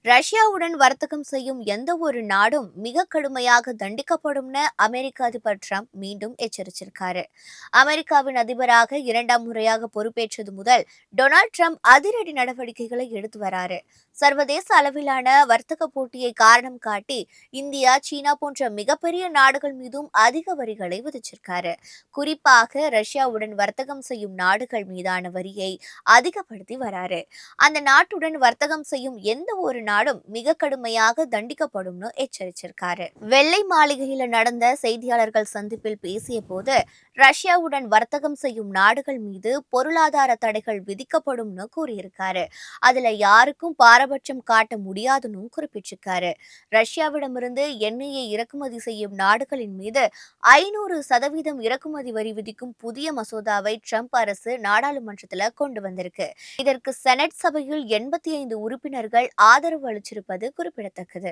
ரஷ்யாவுடன் வர்த்தகம் செய்யும் எந்த ஒரு நாடும் மிக கடுமையாக தண்டிக்கப்படும்னு அமெரிக்க அதிபர் ட்ரம்ப் மீண்டும் எச்சரிச்சிருக்காரு. அமெரிக்காவின் அதிபராக இரண்டாம் முறையாக பொறுப்பேற்றது முதல் டொனால்ட் ட்ரம்ப் அதிரடி நடவடிக்கைகளை எடுத்து வராரு. சர்வதேச அளவிலான வர்த்தக போட்டியை காரணம் காட்டி இந்தியா, சீனா போன்ற மிகப்பெரிய நாடுகள் மீதும் அதிக வரிகளை விதிச்சிருக்காரு. குறிப்பாக ரஷ்யாவுடன் வர்த்தகம் செய்யும் நாடுகள் மீதான வரியை அதிகப்படுத்தி வராரு. அந்த நாட்டுடன் வர்த்தகம் செய்யும் எந்த ஒரு நாடும் மிக கடுமையாக தண்டிக்கப்படும்னு எச்சரிச்சிருக்காரு. வெள்ளை மாளிகையில நடந்த செய்தியாளர்கள் சந்திப்பில் பேசிய போது ரஷ்யாவுடன் வர்த்தகம் செய்யும் நாடுகள் மீது பொருளாதார தடைகள் விதிக்கப்படும்னு கூறியிருக்காரு. அதுல யாருக்கும் பாரபட்சம் காட்ட முடியாதுன்னு குறிப்பிட்டிருக்காரு. ரஷ்யாவிடமிருந்து எண்ணெயை இறக்குமதி செய்யும் நாடுகளின் மீது 500% இறக்குமதி வரி விதிக்கும் புதிய மசோதாவை ட்ரம்ப் அரசு நாடாளுமன்றத்தில் கொண்டு வந்திருக்கு. இதற்கு செனட் சபையில் 85 உறுப்பினர்கள் ஆதரவு அளிச்சிருப்பது குறிப்பிடத்தக்கது.